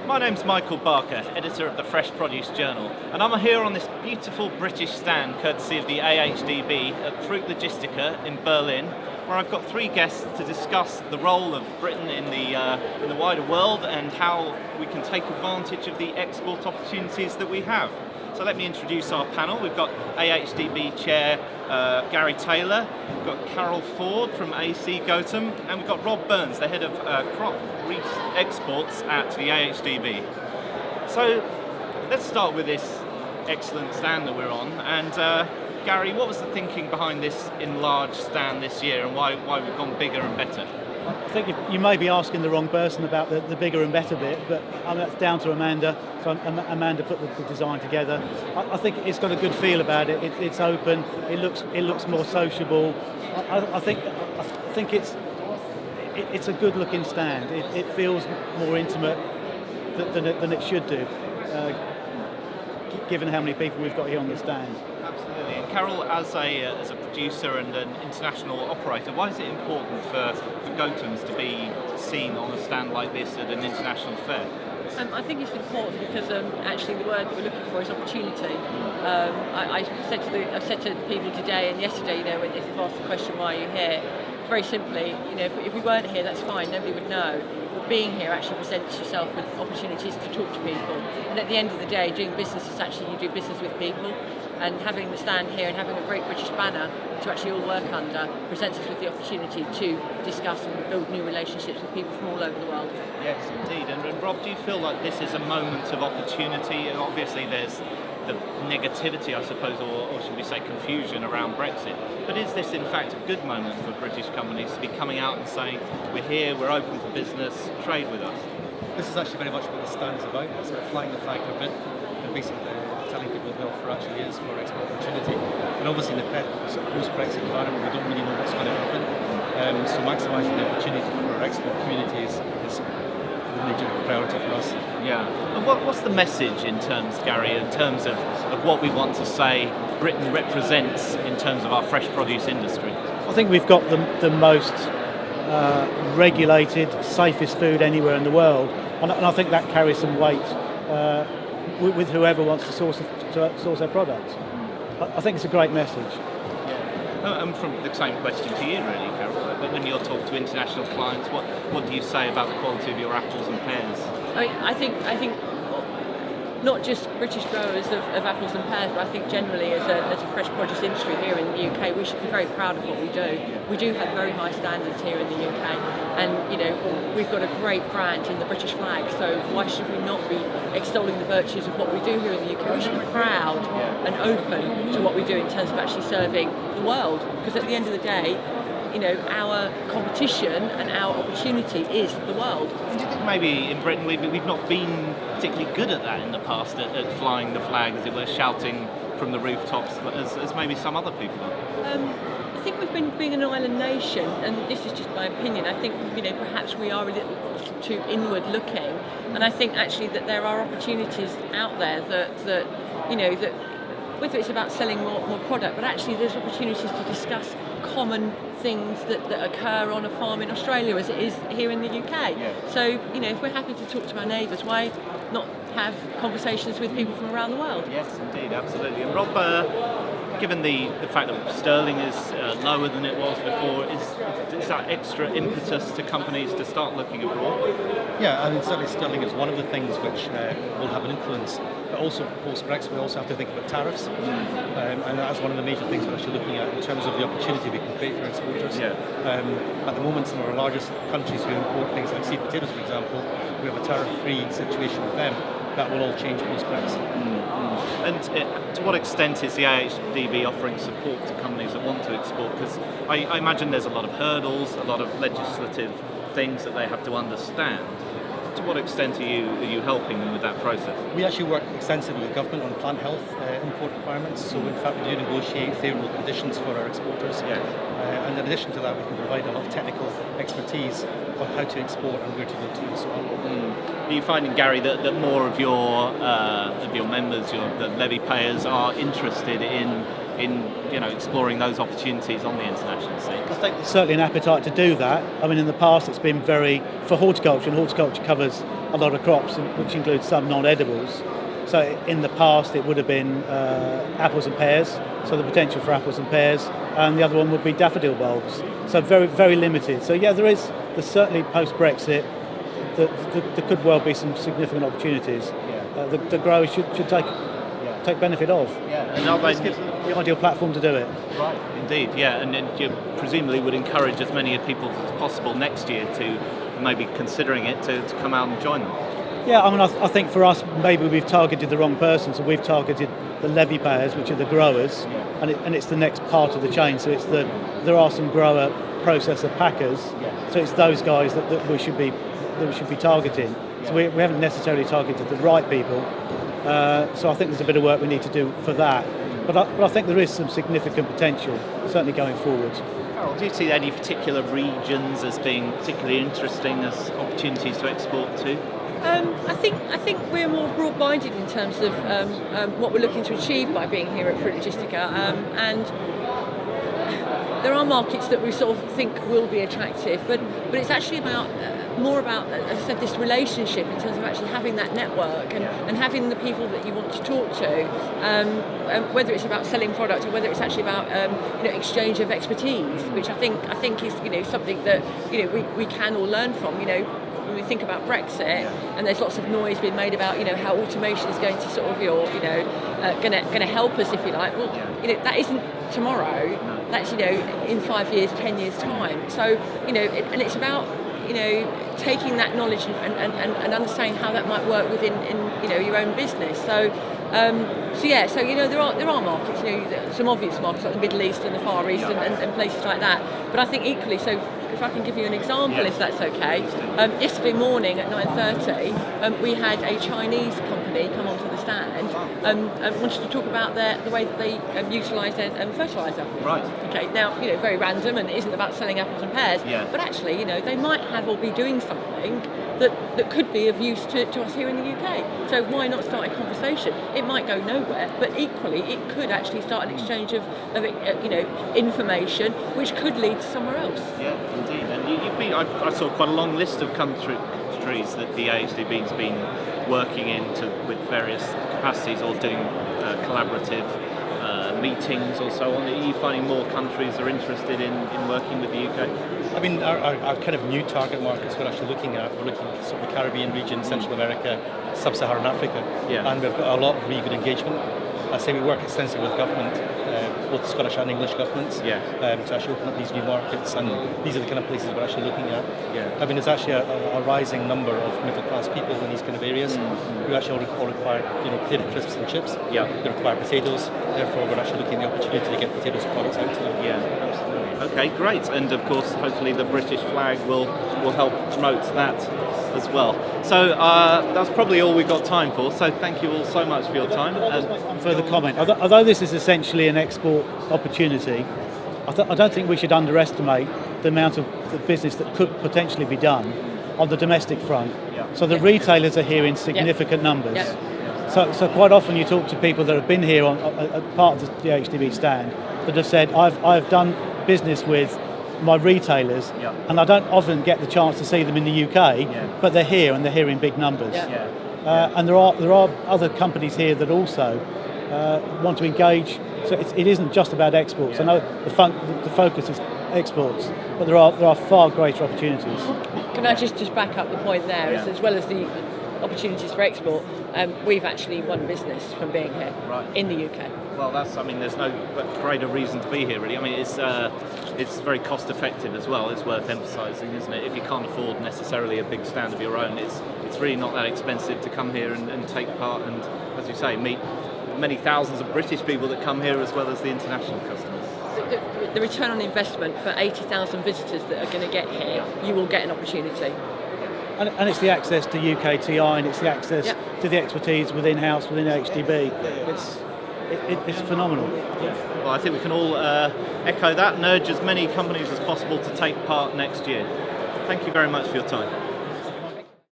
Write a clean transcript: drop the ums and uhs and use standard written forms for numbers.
My name's Michael Barker, editor of the Fresh Produce Journal, and I'm here on this beautiful British stand courtesy of the AHDB at Fruit Logistica in Berlin, where I've got three guests to discuss the role of Britain in the wider world and how we can take advantage of the export opportunities that we have. So let me introduce our panel. We've got AHDB Chair Gary Taylor, we've got Carol Ford from AC Goatham, and we've got Rob Burns, the head of crop exports at the AHDB. So let's start with this excellent stand that we're on. And Gary, what was the thinking behind this enlarged stand this year, and why we've gone bigger and better? I think you may be asking the wrong person about the bigger and better bit, but that's down to Amanda. So Amanda put the design together. I think it's got a good feel about it. It's open. It looks more sociable. I think it's a good looking stand. It feels more intimate than it should do, given how many people we've got here on the stand. Absolutely. And Carol, as a producer and an international operator, why is it important for Goathams to be seen on a stand like this at an international fair? I think it's important because actually the word that we're looking for is opportunity. I said to people today and yesterday, if they've asked the question, why are you here? Very simply, if we weren't here, that's fine, nobody would know. But being here actually presents yourself with opportunities to talk to people. And at the end of the day, doing business is actually you do business with people. And having the stand here and having a great British banner to actually all work under presents us with the opportunity to discuss and build new relationships with people from all over the world. Yes, indeed. And Rob, do you feel like this is a moment of opportunity? And obviously there's the negativity, I suppose, or should we say confusion around Brexit. But is this in fact a good moment for British companies to be coming out and saying, we're here, we're open for business, trade with us? This is actually very much what the stand's about. It's about flying the flag for Britain and basically telling people what the offer actually is for export opportunity. And obviously in the post-Brexit environment, we don't really know what's going to happen. So maximising the opportunity for our export community is a major priority for us. Yeah. And what's the message in terms, Gary, in terms of what we want to say Britain represents in terms of our fresh produce industry? I think we've got the most regulated, safest food anywhere in the world, and I think that carries some weight with whoever wants to source their products. I think it's a great message. Yeah. And from the same question to you, really, Carol. When you're talking to international clients, what do you say about the quality of your apples and pears? I think not just British growers of apples and pears, but I think generally as a fresh produce industry here in the UK, we should be very proud of what we do. We do have very high standards here in the UK, and we've got a great brand in the British flag, so why should we not be extolling the virtues of what we do here in the UK? We should be proud and open to what we do in terms of actually serving the world, because at the end of the day, our competition and our opportunity is the world. And do you think maybe in Britain we've not been particularly good at that in the past, at flying the flag, as it were, shouting from the rooftops, as maybe some other people are? I think we've been being an island nation, and this is just my opinion. I think perhaps we are a little too inward looking, and I think actually that there are opportunities out there that whether it's about selling more product, but actually there's opportunities to discuss common things that occur on a farm in Australia as it is here in the UK. Yeah. So, if we're happy to talk to our neighbours, why not have conversations with people from around the world? Yes, indeed, absolutely. And Rob, given the fact that sterling is lower than it was before, is that extra impetus to companies to start looking abroad? Yeah, I mean, certainly sterling is one of the things which will have an influence. But also post-Brexit, we also have to think about tariffs, and that's one of the major things we're actually looking at in terms of the opportunity we can create for exporters. Yeah. At the moment, some of our largest countries who import things like seed potatoes, for example, we have a tariff-free situation with them. That will all change post-Brexit. And to what extent is the AHDB offering support to companies that want to export? Because I imagine there's a lot of hurdles, a lot of legislative things that they have to understand. To what extent are you helping them with that process? We actually work extensively with government on plant health import requirements, so in fact we do negotiate favourable conditions for our exporters. Yes. And in addition to that, we can provide a lot of technical expertise on how to export and where to go to and so on. Are you finding, Gary, that more of your members, the levy payers, are interested in in exploring those opportunities on the international scene? I think there's certainly an appetite to do that. I mean, in the past it's been for horticulture, and horticulture covers a lot of crops, which includes some non-edibles. So in the past it would have been apples and pears, so the potential for apples and pears, and the other one would be daffodil bulbs. So very, very limited. So yeah, there's certainly post-Brexit, there could well be some significant opportunities. The growers should take benefit of. And this gives them the ideal platform to do it. Right, indeed, yeah, and you presumably would encourage as many people as possible next year to maybe considering it to come out and join them. Yeah, I mean, I think for us, maybe we've targeted the wrong person. So we've targeted the levy payers, which are the growers, and it's the next part of the chain. So there are some grower, processor, packers. So it's those guys that we should be targeting. So we haven't necessarily targeted the right people. So I think there's a bit of work we need to do for that. But I think there is some significant potential, certainly going forward. Carol, do you see any particular regions as being particularly interesting as opportunities to export to? I think we're more broad-minded in terms of what we're looking to achieve by being here at Fruit Logistica, and there are markets that we sort of think will be attractive, but it's actually more about, as I said, this relationship in terms of actually having that network and having the people that you want to talk to, whether it's about selling product or whether it's actually about exchange of expertise, which I think is something that we can all learn from. When we think about Brexit, and there's lots of noise being made about how automation is going to sort of going to help us, if you like. Well, that isn't tomorrow. No. That's in 5 years, 10 years time. So and it's about taking that knowledge and understanding how that might work within your own business. So there are markets, some obvious markets like the Middle East and the Far East and places like that. But I think equally, so if I can give you an example, if that's okay. Yesterday morning at 9:30, we had a Chinese company come onto the stand and wanted to talk about the way that they utilise their fertiliser. Right. Okay. Now, very random, and it isn't about selling apples and pears. Yeah. But actually, they might have or be doing something that could be of use to us here in the UK. So why not start a conversation? It might go nowhere, but equally it could actually start an exchange of information, which could lead to somewhere else. Yeah, indeed. And I saw quite a long list of countries that the AHDB's been working with various capacities or doing collaborative meetings or so on. Are you finding more countries are interested in working with the UK? I mean, our kind of new target markets we're actually looking at, we're looking at sort of the Caribbean region, Central America, Sub-Saharan Africa, and we've got a lot of really good engagement. I say we work extensively with government, both Scottish and English governments, to actually open up these new markets, and these are the kind of places we're actually looking at. I mean, there's actually a rising number of middle-class people in these kind of areas who actually all require, potato crisps and chips. They require potatoes. Therefore, we're actually looking at the opportunity to get potatoes products out to them. Yeah, absolutely. Okay, great. And of course, hopefully the British flag will help promote that as well. So that's probably all we've got time for. So thank you all so much for your time. One further comment. Although this is essentially an export opportunity, I don't think we should underestimate the amount of the business that could potentially be done on the domestic front. So the retailers are here in significant numbers. So quite often you talk to people that have been here on part of the AHDB stand that have said, I've done business with my retailers, and I don't often get the chance to see them in the UK, but they're here and they're here in big numbers. And there are other companies here that also want to engage. So it isn't just about exports. I know the focus is exports, but there are far greater opportunities. Can I just back up the point there? As well as the opportunities for export, we've actually won business from being here in the UK. Well, there's no greater reason to be here, really. I mean, it's very cost effective as well. It's worth emphasising, isn't it? If you can't afford necessarily a big stand of your own, it's really not that expensive to come here and take part and, as you say, meet many thousands of British people that come here as well as the international customers. The return on investment for 80,000 visitors that are going to get here, you will get an opportunity. And it's the access to UK TI, and it's the access to the expertise within AHDB. It's phenomenal. Well, I think we can all echo that and urge as many companies as possible to take part next year. Thank you very much for your time.